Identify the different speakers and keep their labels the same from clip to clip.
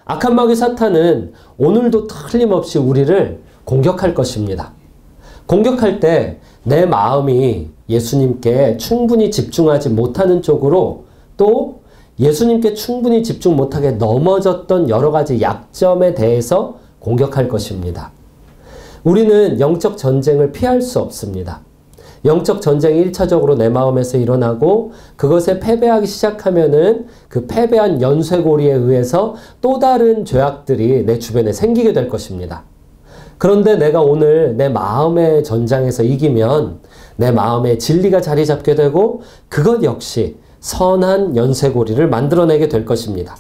Speaker 1: 악한 마귀 사탄은 오늘도 틀림없이 우리를 공격할 것입니다. 공격할 때 내 마음이 예수님께 충분히 집중하지 못하는 쪽으로, 또 예수님께 충분히 집중 못하게 넘어졌던 여러 가지 약점에 대해서 공격할 것입니다. 우리는 영적 전쟁을 피할 수 없습니다. 영적 전쟁이 1차적으로 내 마음에서 일어나고 그것에 패배하기 시작하면은 그 패배한 연쇄고리에 의해서 또 다른 죄악들이 내 주변에 생기게 될 것입니다. 그런데 내가 오늘 내 마음의 전장에서 이기면 내 마음에 진리가 자리 잡게 되고 그것 역시 선한 연쇄고리를 만들어내게 될 것입니다.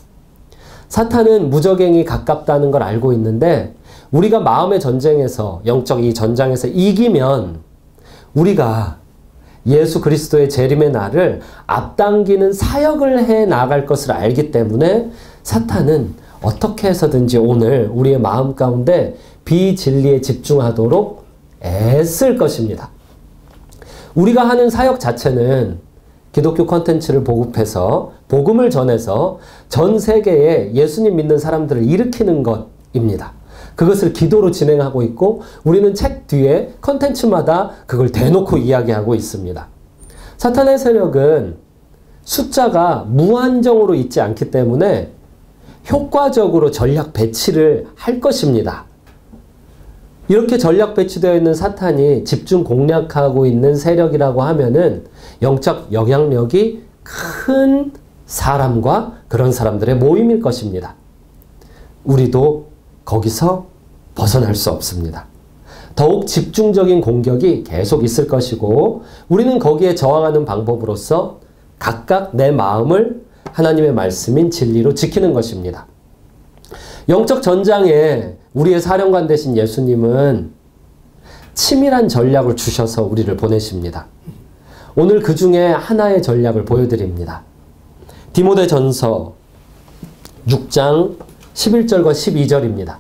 Speaker 1: 사탄은 무적행이 가깝다는 걸 알고 있는데 우리가 마음의 전쟁에서, 영적 이 전장에서 이기면 우리가 예수 그리스도의 재림의 날을 앞당기는 사역을 해 나갈 것을 알기 때문에 사탄은 어떻게 해서든지 오늘 우리의 마음 가운데 비진리에 집중하도록 애쓸 것입니다. 우리가 하는 사역 자체는 기독교 콘텐츠를 보급해서 복음을 전해서 전 세계에 예수님 믿는 사람들을 일으키는 것입니다. 그것을 기도로 진행하고 있고 우리는 책 뒤에 콘텐츠마다 그걸 대놓고 이야기하고 있습니다. 사탄의 세력은 숫자가 무한정으로 있지 않기 때문에 효과적으로 전략 배치를 할 것입니다. 이렇게 전략 배치되어 있는 사탄이 집중 공략하고 있는 세력이라고 하면은 영적 영향력이 큰 사람과 그런 사람들의 모임일 것입니다. 우리도 거기서 벗어날 수 없습니다. 더욱 집중적인 공격이 계속 있을 것이고 우리는 거기에 저항하는 방법으로서 각각 내 마음을 하나님의 말씀인 진리로 지키는 것입니다. 영적 전장에 우리의 사령관 되신 예수님은 치밀한 전략을 주셔서 우리를 보내십니다. 오늘 그 중에 하나의 전략을 보여드립니다. 디모데전서 6장 11절과 12절입니다.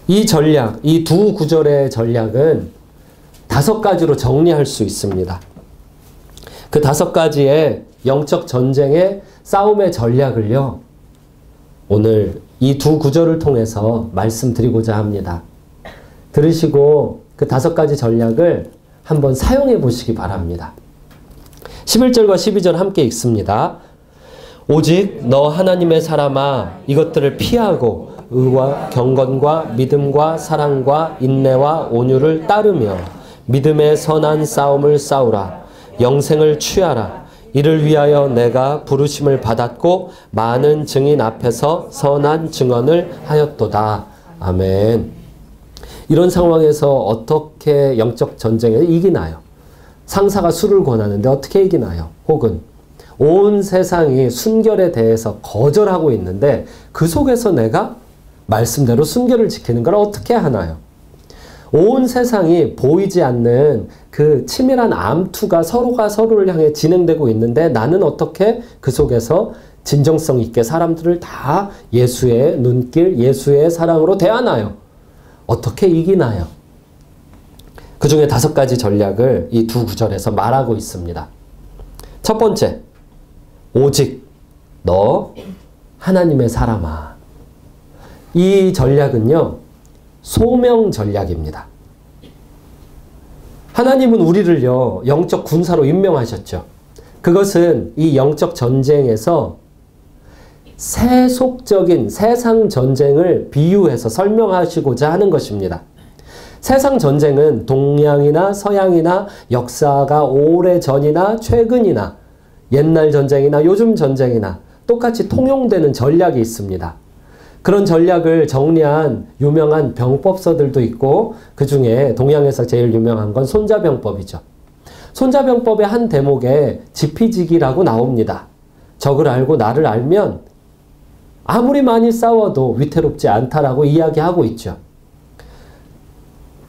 Speaker 1: 이 전략, 이 두 구절의 전략은 5가지로 정리할 수 있습니다. 그 5가지의 영적 전쟁의 싸움의 전략을요, 오늘 이 두 구절을 통해서 말씀드리고자 합니다. 들으시고 그 5가지 전략을 한번 사용해 보시기 바랍니다. 11절과 12절 함께 읽습니다. 오직 너 하나님의 사람아 이것들을 피하고 의와 경건과 믿음과 사랑과 인내와 온유를 따르며 믿음의 선한 싸움을 싸우라. 영생을 취하라. 이를 위하여 내가 부르심을 받았고 많은 증인 앞에서 선한 증언을 하였도다. 아멘. 이런 상황에서 어떻게 영적 전쟁에 이기나요? 상사가 술을 권하는데 어떻게 이기나요? 혹은 온 세상이 순결에 대해서 거절하고 있는데 그 속에서 내가 말씀대로 순결을 지키는 걸 어떻게 하나요? 온 세상이 보이지 않는 그 치밀한 암투가 서로가 서로를 향해 진행되고 있는데 나는 어떻게 그 속에서 진정성 있게 사람들을 다 예수의 눈길, 예수의 사랑으로 대하나요? 어떻게 이기나요? 그 중에 5가지 전략을 이 두 구절에서 말하고 있습니다. 첫 번째, 오직 너 하나님의 사람아. 이 전략은요, 소명 전략입니다. 하나님은 우리를요, 영적 군사로 임명하셨죠. 그것은 이 영적 전쟁에서 세속적인 세상 전쟁을 비유해서 설명하시고자 하는 것입니다. 세상 전쟁은 동양이나 서양이나 역사가 오래전이나 최근이나 옛날 전쟁이나 요즘 전쟁이나 똑같이 통용되는 전략이 있습니다. 그런 전략을 정리한 유명한 병법서들도 있고 그 중에 동양에서 제일 유명한 건 손자병법이죠. 손자병법의 한 대목에 지피지기라고 나옵니다. 적을 알고 나를 알면 아무리 많이 싸워도 위태롭지 않다라고 이야기하고 있죠.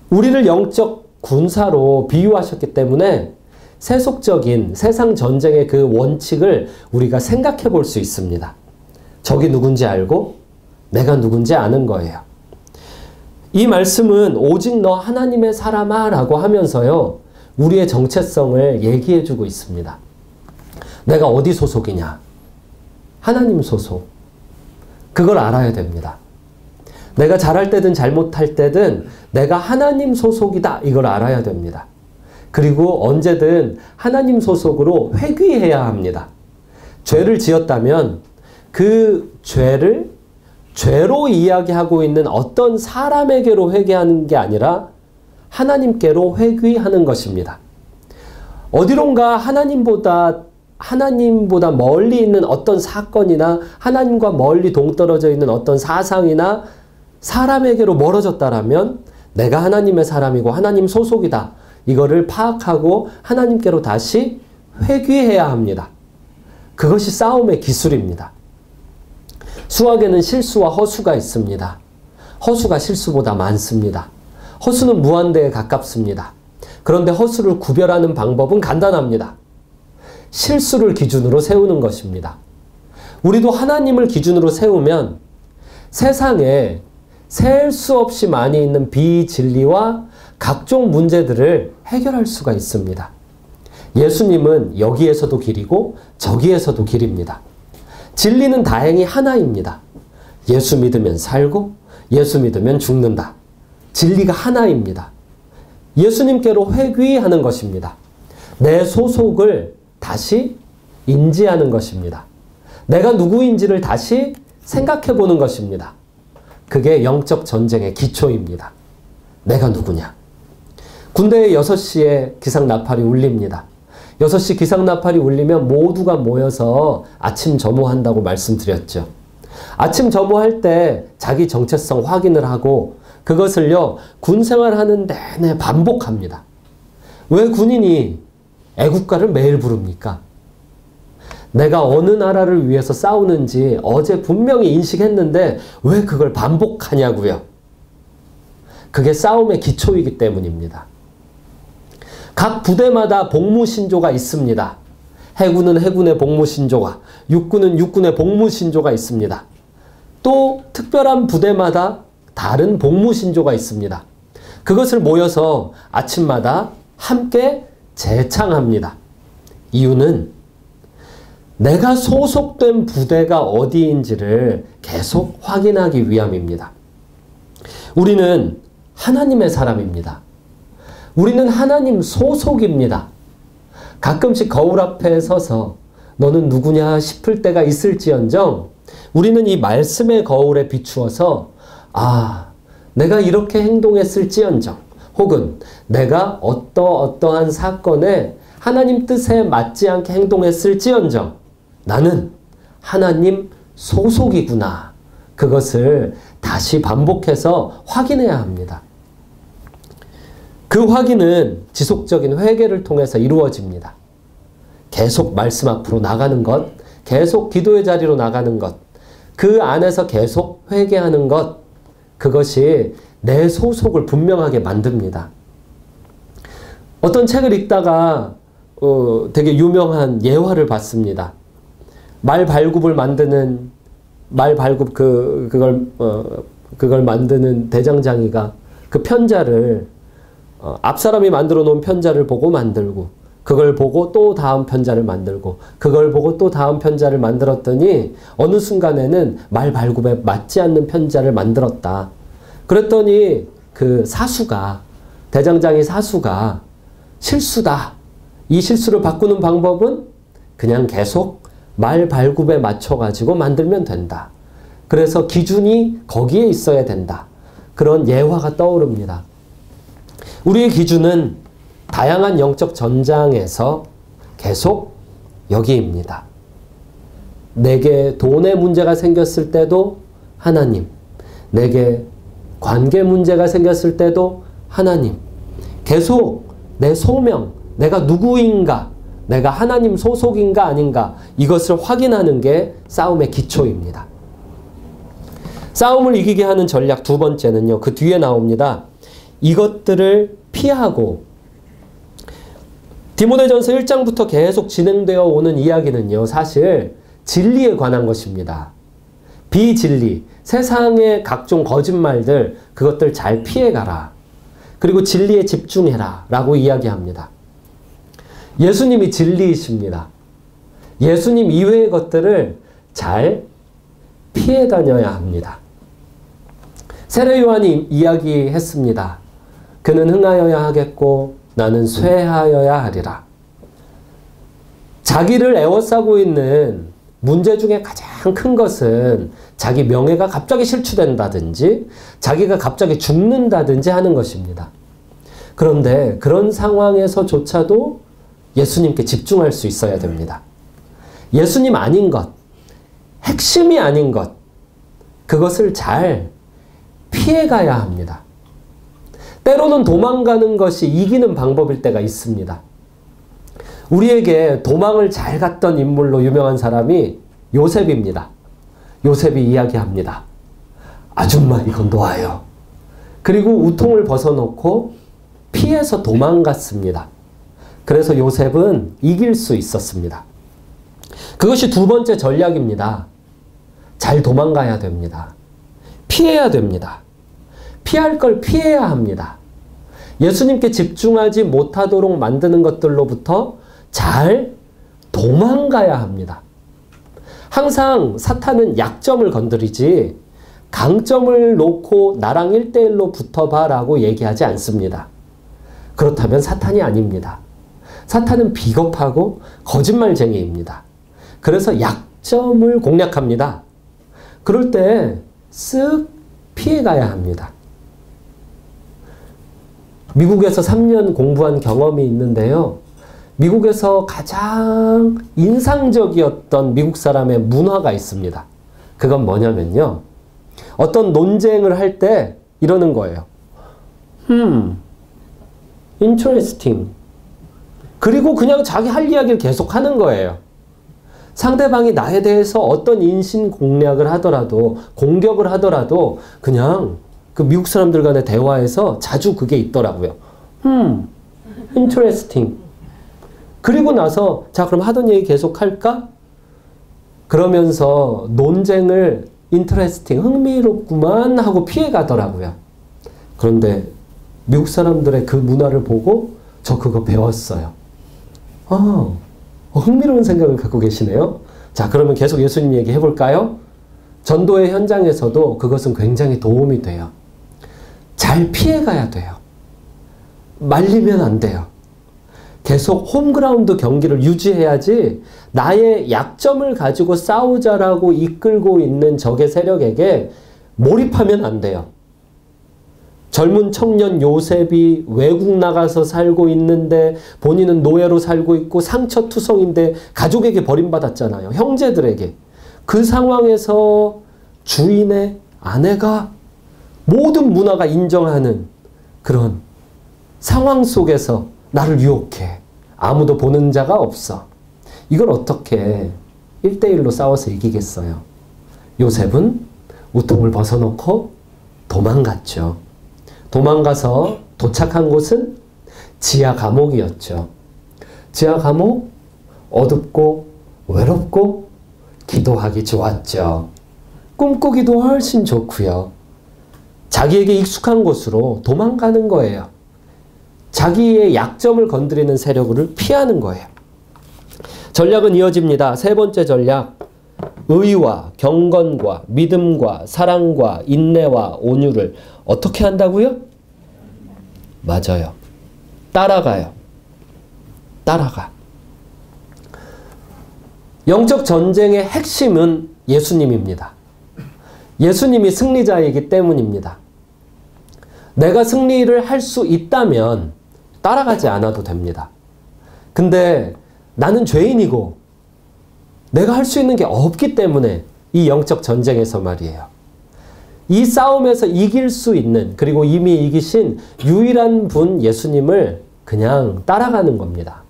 Speaker 1: 우리를 영적 군사로 비유하셨기 때문에 세속적인 세상 전쟁의 그 원칙을 우리가 생각해 볼 수 있습니다. 적이 누군지 알고 내가 누군지 아는 거예요. 이 말씀은 오직 너 하나님의 사람아 라고 하면서요, 우리의 정체성을 얘기해 주고 있습니다. 내가 어디 소속이냐? 하나님 소속. 그걸 알아야 됩니다. 내가 잘할 때든 잘못할 때든 내가 하나님 소속이다. 이걸 알아야 됩니다. 그리고 언제든 하나님 소속으로 회귀해야 합니다. 죄를 지었다면 그 죄를 죄로 이야기하고 있는 어떤 사람에게로 회개하는 게 아니라 하나님께로 회귀하는 것입니다. 어디론가 하나님보다 멀리 있는 어떤 사건이나 하나님과 멀리 동떨어져 있는 어떤 사상이나 사람에게로 멀어졌다라면 내가 하나님의 사람이고 하나님 소속이다. 이거를 파악하고 하나님께로 다시 회귀해야 합니다. 그것이 싸움의 기술입니다. 수학에는 실수와 허수가 있습니다. 허수가 실수보다 많습니다. 허수는 무한대에 가깝습니다. 그런데 허수를 구별하는 방법은 간단합니다. 실수를 기준으로 세우는 것입니다. 우리도 하나님을 기준으로 세우면 세상에 셀 수 없이 많이 있는 비진리와 각종 문제들을 해결할 수가 있습니다. 예수님은 여기에서도 길이고 저기에서도 길입니다. 진리는 다행히 하나입니다. 예수 믿으면 살고 예수 믿으면 죽는다. 진리가 하나입니다. 예수님께로 회귀하는 것입니다. 내 소속을 다시 인지하는 것입니다. 내가 누구인지를 다시 생각해 보는 것입니다. 그게 영적 전쟁의 기초입니다. 내가 누구냐? 군대에 6시에 기상나팔이 울립니다. 6시 기상나팔이 울리면 모두가 모여서 아침 점호한다고 말씀드렸죠. 아침 점호할 때 자기 정체성 확인을 하고 그것을요, 군 생활하는 내내 반복합니다. 왜 군인이 애국가를 매일 부릅니까? 내가 어느 나라를 위해서 싸우는지 어제 분명히 인식했는데 왜 그걸 반복하냐고요. 그게 싸움의 기초이기 때문입니다. 각 부대마다 복무신조가 있습니다. 해군은 해군의 복무신조가, 육군은 육군의 복무신조가 있습니다. 또 특별한 부대마다 다른 복무신조가 있습니다. 그것을 모여서 아침마다 함께 재창합니다. 이유는 내가 소속된 부대가 어디인지를 계속 확인하기 위함입니다. 우리는 하나님의 사람입니다. 우리는 하나님 소속입니다. 가끔씩 거울 앞에 서서 너는 누구냐 싶을 때가 있을지언정 우리는 이 말씀의 거울에 비추어서 내가 이렇게 행동했을지언정 혹은 내가 어떠한 사건에 하나님 뜻에 맞지 않게 행동했을지언정 나는 하나님 소속이구나. 그것을 다시 반복해서 확인해야 합니다. 그 확인은 지속적인 회개를 통해서 이루어집니다. 계속 말씀 앞으로 나가는 것, 계속 기도의 자리로 나가는 것, 그 안에서 계속 회개하는 것, 그것이 내 소속을 분명하게 만듭니다. 어떤 책을 읽다가 되게 유명한 예화를 봤습니다. 그걸 만드는 대장장이가 그 편자를 앞사람이 만들어 놓은 편자를 보고 만들고 그걸 보고 또 다음 편자를 만들고 그걸 보고 또 다음 편자를 만들었더니 어느 순간에는 말 발굽에 맞지 않는 편자를 만들었다. 그랬더니 그 대장장이 사수가 실수다. 이 실수를 바꾸는 방법은 그냥 계속 말 발굽에 맞춰가지고 만들면 된다. 그래서 기준이 거기에 있어야 된다. 그런 예화가 떠오릅니다. 우리의 기준은 다양한 영적 전장에서 계속 여기입니다. 내게 돈의 문제가 생겼을 때도 하나님, 내게 관계 문제가 생겼을 때도 하나님, 계속 내 소명, 내가 누구인가, 내가 하나님 소속인가 아닌가 이것을 확인하는 게 싸움의 기초입니다. 싸움을 이기게 하는 전략 두 번째는요. 그 뒤에 나옵니다. 이것들을 피하고 디모데전서 1장부터 계속 진행되어 오는 이야기는요. 사실 진리에 관한 것입니다. 비진리, 세상의 각종 거짓말들 그것들 잘 피해가라. 그리고 진리에 집중해라 라고 이야기합니다. 예수님이 진리이십니다. 예수님 이외의 것들을 잘 피해 다녀야 합니다. 세례 요한이 이야기했습니다. 그는 흥하여야 하겠고 나는 쇠하여야 하리라. 자기를 에워싸고 있는 문제 중에 가장 큰 것은 자기 명예가 갑자기 실추된다든지 자기가 갑자기 죽는다든지 하는 것입니다. 그런데 그런 상황에서조차도 예수님께 집중할 수 있어야 됩니다. 예수님 아닌 것, 핵심이 아닌 것, 그것을 잘 피해가야 합니다. 때로는 도망가는 것이 이기는 방법일 때가 있습니다. 우리에게 도망을 잘 갔던 인물로 유명한 사람이 요셉입니다. 요셉이 이야기합니다. 아줌마 이거 놓아요. 그리고 우통을 벗어놓고 피해서 도망갔습니다. 그래서 요셉은 이길 수 있었습니다. 그것이 두 번째 전략입니다. 잘 도망가야 됩니다. 피해야 됩니다. 피할 걸 피해야 합니다. 예수님께 집중하지 못하도록 만드는 것들로부터 잘 도망가야 합니다. 항상 사탄은 약점을 건드리지 강점을 놓고 나랑 1대1로 붙어봐 라고 얘기하지 않습니다. 그렇다면 사탄이 아닙니다. 사탄은 비겁하고 거짓말쟁이입니다. 그래서 약점을 공략합니다. 그럴 때 쓱 피해가야 합니다. 미국에서 3년 공부한 경험이 있는데요. 미국에서 가장 인상적이었던 미국 사람의 문화가 있습니다. 그건 뭐냐면요. 어떤 논쟁을 할 때 이러는 거예요. interesting. 그리고 그냥 자기 할 이야기를 계속 하는 거예요. 상대방이 나에 대해서 어떤 인신 공략을 하더라도, 공격을 하더라도 그냥 그 미국 사람들 간의 대화에서 자주 그게 있더라고요. interesting. 그리고 나서 자 그럼 하던 얘기 계속 할까? 그러면서 논쟁을 interesting, 흥미롭구만 하고 피해가더라고요. 그런데 미국 사람들의 그 문화를 보고 저 그거 배웠어요. 흥미로운 생각을 갖고 계시네요. 자 그러면 계속 예수님 얘기 해볼까요? 전도의 현장에서도 그것은 굉장히 도움이 돼요. 잘 피해가야 돼요. 말리면 안 돼요. 계속 홈그라운드 경기를 유지해야지 나의 약점을 가지고 싸우자라고 이끌고 있는 적의 세력에게 몰입하면 안 돼요. 젊은 청년 요셉이 외국 나가서 살고 있는데 본인은 노예로 살고 있고 상처투성인데 가족에게 버림받았잖아요. 형제들에게. 그 상황에서 주인의 아내가 모든 문화가 인정하는 그런 상황 속에서 나를 유혹해. 아무도 보는 자가 없어. 이걸 어떻게 1대1로 싸워서 이기겠어요? 요셉은 우통을 벗어놓고 도망갔죠. 도망가서 도착한 곳은 지하 감옥이었죠. 지하 감옥, 어둡고 외롭고 기도하기 좋았죠. 꿈꾸기도 훨씬 좋고요. 자기에게 익숙한 곳으로 도망가는 거예요. 자기의 약점을 건드리는 세력을 피하는 거예요. 전략은 이어집니다. 세 번째 전략. 의와 경건과 믿음과 사랑과 인내와 온유를 어떻게 한다고요? 맞아요. 따라가요. 따라가. 영적 전쟁의 핵심은 예수님입니다. 예수님이 승리자이기 때문입니다. 내가 승리를 할 수 있다면 따라가지 않아도 됩니다. 근데 나는 죄인이고 내가 할 수 있는 게 없기 때문에 이 영적 전쟁에서 말이에요. 이 싸움에서 이길 수 있는, 그리고 이미 이기신 유일한 분 예수님을 그냥 따라가는 겁니다.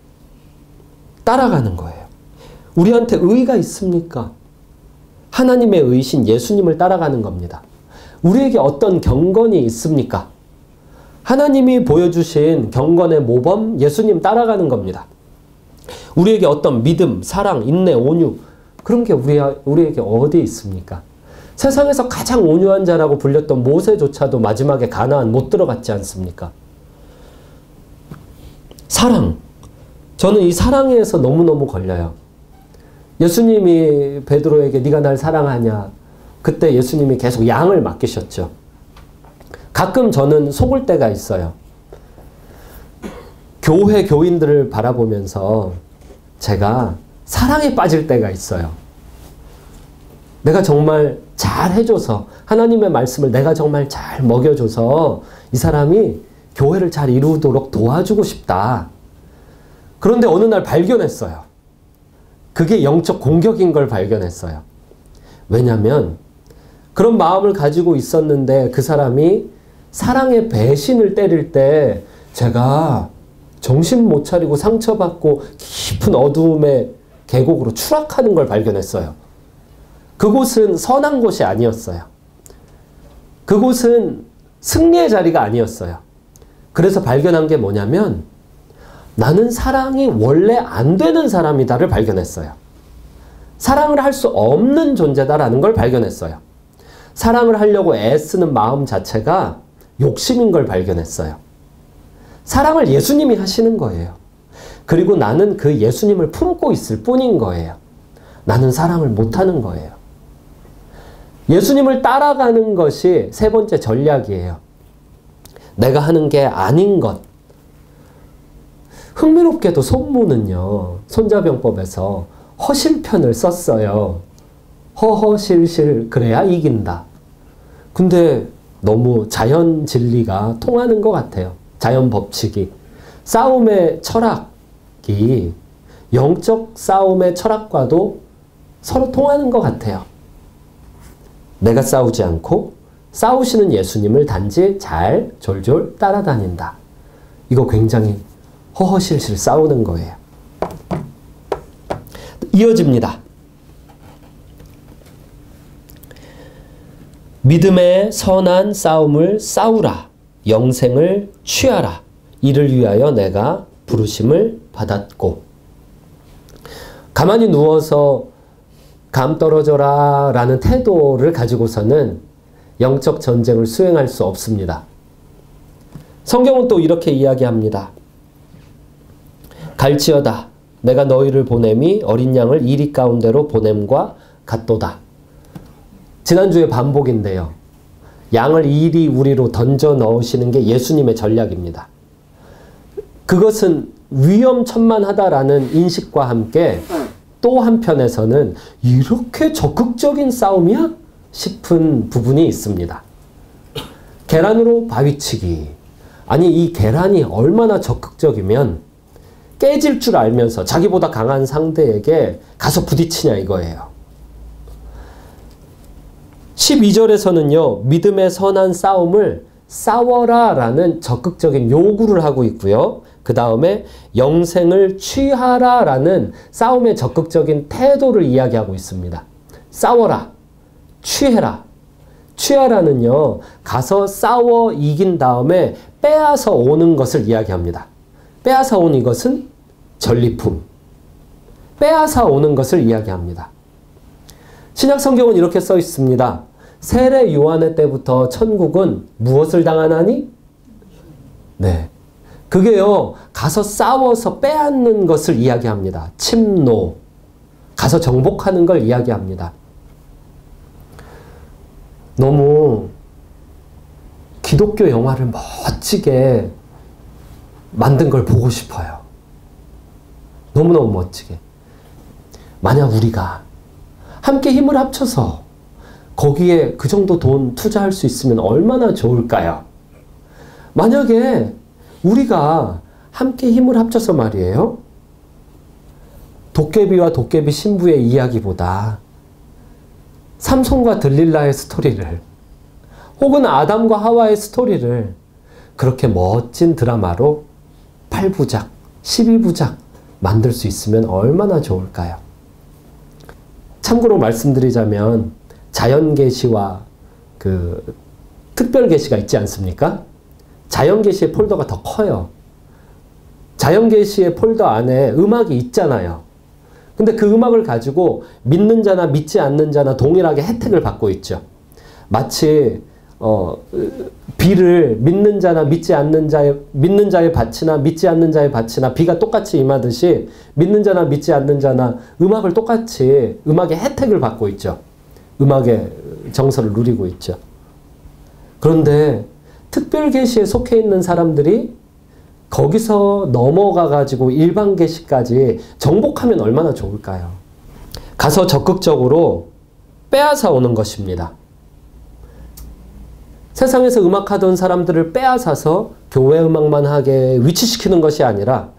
Speaker 1: 따라가는 거예요. 우리한테 의가 있습니까? 하나님의 의신 예수님을 따라가는 겁니다. 우리에게 어떤 경건이 있습니까? 하나님이 보여주신 경건의 모범 예수님 따라가는 겁니다. 우리에게 어떤 믿음, 사랑, 인내, 온유 그런 게 우리에게 어디 있습니까? 세상에서 가장 온유한 자라고 불렸던 모세조차도 마지막에 가나안 못 들어갔지 않습니까? 사랑. 저는 이 사랑에서 너무너무 걸려요. 예수님이 베드로에게 네가 날 사랑하냐? 그때 예수님이 계속 양을 맡기셨죠. 가끔 저는 속을 때가 있어요. 교회 교인들을 바라보면서 제가 사랑에 빠질 때가 있어요. 내가 정말 잘 해줘서, 하나님의 말씀을 내가 정말 잘 먹여줘서 이 사람이 교회를 잘 이루도록 도와주고 싶다. 그런데 어느 날 발견했어요. 그게 영적 공격인 걸 발견했어요. 왜냐하면 그런 마음을 가지고 있었는데 그 사람이 사랑의 배신을 때릴 때 제가 정신 못 차리고 상처받고 깊은 어두움의 계곡으로 추락하는 걸 발견했어요. 그곳은 선한 곳이 아니었어요. 그곳은 승리의 자리가 아니었어요. 그래서 발견한 게 뭐냐면 나는 사랑이 원래 안 되는 사람이다를 발견했어요. 사랑을 할 수 없는 존재다라는 걸 발견했어요. 사랑을 하려고 애쓰는 마음 자체가 욕심인 걸 발견했어요. 사랑을 예수님이 하시는 거예요. 그리고 나는 그 예수님을 품고 있을 뿐인 거예요. 나는 사랑을 못하는 거예요. 예수님을 따라가는 것이 세 번째 전략이에요. 내가 하는 게 아닌 것. 흥미롭게도 손무는요, 손자병법에서 허실편을 썼어요. 허허실실 그래야 이긴다. 근데 너무 자연 진리가 통하는 것 같아요. 자연 법칙이. 싸움의 철학이 영적 싸움의 철학과도 서로 통하는 것 같아요. 내가 싸우지 않고 싸우시는 예수님을 단지 잘 졸졸 따라다닌다. 이거 굉장히 허허실실 싸우는 거예요. 이어집니다. 믿음의 선한 싸움을 싸우라. 영생을 취하라. 이를 위하여 내가 부르심을 받았고. 가만히 누워서 감 떨어져라 라는 태도를 가지고서는 영적 전쟁을 수행할 수 없습니다. 성경은 또 이렇게 이야기합니다. 갈지어다. 내가 너희를 보냄이 어린 양을 이리 가운데로 보냄과 같도다. 지난주에 반복인데요. 양을 이리 우리로 던져 넣으시는 게 예수님의 전략입니다. 그것은 위험천만하다라는 인식과 함께 또 한편에서는 이렇게 적극적인 싸움이야? 싶은 부분이 있습니다. 계란으로 바위치기. 아니 이 계란이 얼마나 적극적이면 깨질 줄 알면서 자기보다 강한 상대에게 가서 부딪히냐 이거예요. 12절에서는요. 믿음의 선한 싸움을 싸워라 라는 적극적인 요구를 하고 있고요. 그 다음에 영생을 취하라 라는 싸움의 적극적인 태도를 이야기하고 있습니다. 싸워라. 취해라. 취하라는요. 가서 싸워 이긴 다음에 빼앗아 오는 것을 이야기합니다. 빼앗아 온 이것은 전리품. 빼앗아 오는 것을 이야기합니다. 신약 성경은 이렇게 써 있습니다. 세례 요한의 때부터 천국은 무엇을 당하나니? 네. 그게요. 가서 싸워서 빼앗는 것을 이야기합니다. 침노. 가서 정복하는 걸 이야기합니다. 너무 기독교 영화를 멋지게 만든 걸 보고 싶어요. 너무너무 멋지게. 만약 우리가 함께 힘을 합쳐서 거기에 그 정도 돈 투자할 수 있으면 얼마나 좋을까요? 만약에 우리가 함께 힘을 합쳐서 말이에요. 도깨비와 도깨비 신부의 이야기보다 삼손과 들릴라의 스토리를 혹은 아담과 하와의 스토리를 그렇게 멋진 드라마로 8부작, 12부작 만들 수 있으면 얼마나 좋을까요? 참고로 말씀드리자면 자연계시와 그 특별계시가 있지 않습니까? 자연계시의 폴더가 더 커요. 자연계시의 폴더 안에 음악이 있잖아요. 근데 그 음악을 가지고 믿는 자나 믿지 않는 자나 동일하게 혜택을 받고 있죠. 마치 비를 믿는 자나 믿지 않는 자의 믿는 자의 밭이나 믿지 않는 자의 밭이나 비가 똑같이 임하듯이 믿는 자나 믿지 않는 자나 음악을 똑같이 음악의 혜택을 받고 있죠. 음악의 정서를 누리고 있죠. 그런데 특별계시에 속해 있는 사람들이 거기서 넘어가가지고 일반계시까지 정복하면 얼마나 좋을까요? 가서 적극적으로 빼앗아 오는 것입니다. 세상에서 음악하던 사람들을 빼앗아서 교회 음악만 하게 위치시키는 것이 아니라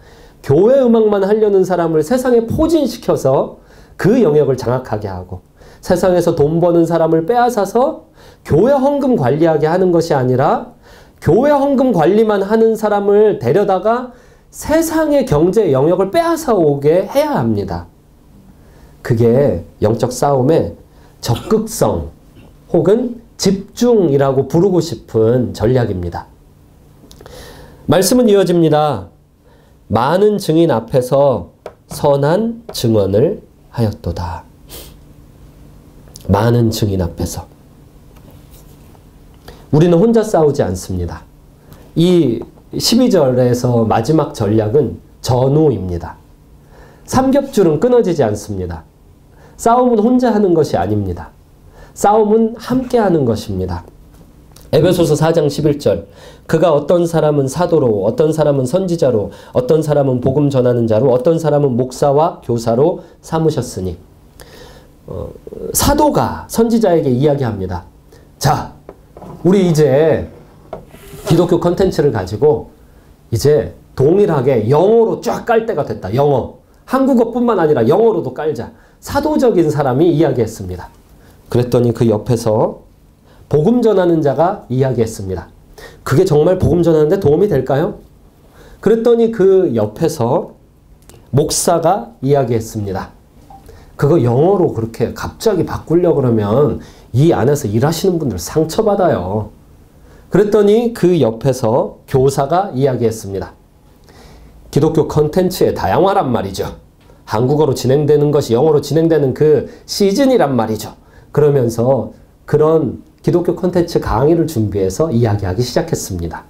Speaker 1: 교회 음악만 하려는 사람을 세상에 포진시켜서 그 영역을 장악하게 하고, 세상에서 돈 버는 사람을 빼앗아서 교회 헌금 관리하게 하는 것이 아니라 교회 헌금 관리만 하는 사람을 데려다가 세상의 경제 영역을 빼앗아 오게 해야 합니다. 그게 영적 싸움의 적극성 혹은 집중이라고 부르고 싶은 전략입니다. 말씀은 이어집니다. 많은 증인 앞에서 선한 증언을 하였도다. 많은 증인 앞에서. 우리는 혼자 싸우지 않습니다. 이 12절에서 마지막 전략은 전우입니다. 삼겹줄은 끊어지지 않습니다. 싸움은 혼자 하는 것이 아닙니다. 싸움은 함께 하는 것입니다. 에베소서 4장 11절, 그가 어떤 사람은 사도로, 어떤 사람은 선지자로, 어떤 사람은 복음 전하는 자로, 어떤 사람은 목사와 교사로 삼으셨으니, 사도가 선지자에게 이야기합니다. 자, 우리 이제 기독교 컨텐츠를 가지고 이제 동일하게 영어로 쫙 깔 때가 됐다. 영어. 한국어뿐만 아니라 영어로도 깔자. 사도적인 사람이 이야기했습니다. 그랬더니 그 옆에서 복음 전하는 자가 이야기했습니다. 그게 정말 복음 전하는데 도움이 될까요? 그랬더니 그 옆에서 목사가 이야기했습니다. 그거 영어로 그렇게 갑자기 바꾸려고 그러면 이 안에서 일하시는 분들 상처받아요. 그랬더니 그 옆에서 교사가 이야기했습니다. 기독교 컨텐츠의 다양화란 말이죠. 한국어로 진행되는 것이 영어로 진행되는 그 시즌이란 말이죠. 그러면서 그런 기독교 컨텐츠 강의를 준비해서 이야기하기 시작했습니다.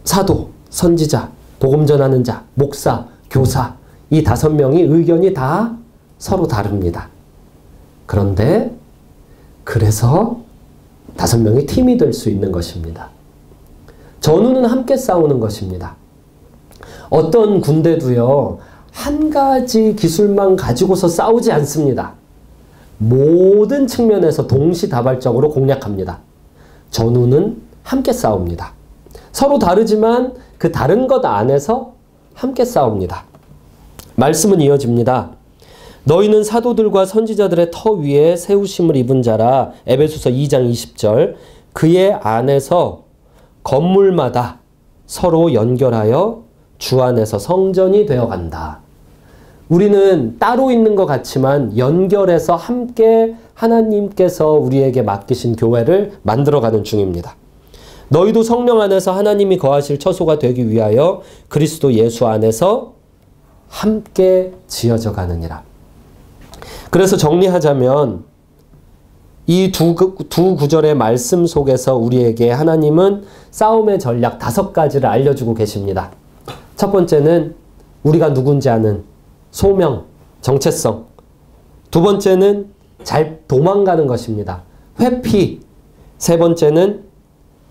Speaker 1: 사도, 선지자, 복음 전하는 자, 목사, 교사, 이 5명이 의견이 다 서로 다릅니다. 그런데 그래서 5명이 팀이 될 수 있는 것입니다. 전우는 함께 싸우는 것입니다. 어떤 군대도요, 한 가지 기술만 가지고서 싸우지 않습니다. 모든 측면에서 동시다발적으로 공략합니다. 전우는 함께 싸웁니다. 서로 다르지만 그 다른 것 안에서 함께 싸웁니다. 말씀은 이어집니다. 너희는 사도들과 선지자들의 터 위에 세우심을 입은 자라. 에베소서 2장 20절. 그의 안에서 건물마다 서로 연결하여 주 안에서 성전이 되어간다. 우리는 따로 있는 것 같지만 연결해서 함께 하나님께서 우리에게 맡기신 교회를 만들어가는 중입니다. 너희도 성령 안에서 하나님이 거하실 처소가 되기 위하여 그리스도 예수 안에서 함께 지어져 가느니라. 그래서 정리하자면 이 두 구절의 말씀 속에서 우리에게 하나님은 싸움의 전략 5가지를 알려주고 계십니다. 첫 번째는 우리가 누군지 아는 소명, 정체성. 두 번째는 잘 도망가는 것입니다. 회피. 세 번째는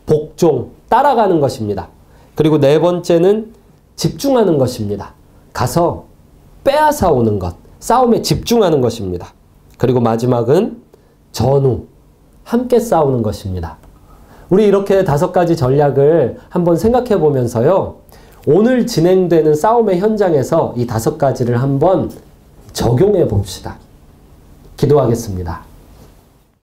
Speaker 1: 복종, 따라가는 것입니다. 그리고 네 번째는 집중하는 것입니다. 가서 빼앗아 오는 것, 싸움에 집중하는 것입니다. 그리고 마지막은 전우, 함께 싸우는 것입니다. 우리 이렇게 5가지 전략을 한번 생각해 보면서요, 오늘 진행되는 싸움의 현장에서 이 5가지를 한번 적용해 봅시다. 기도하겠습니다.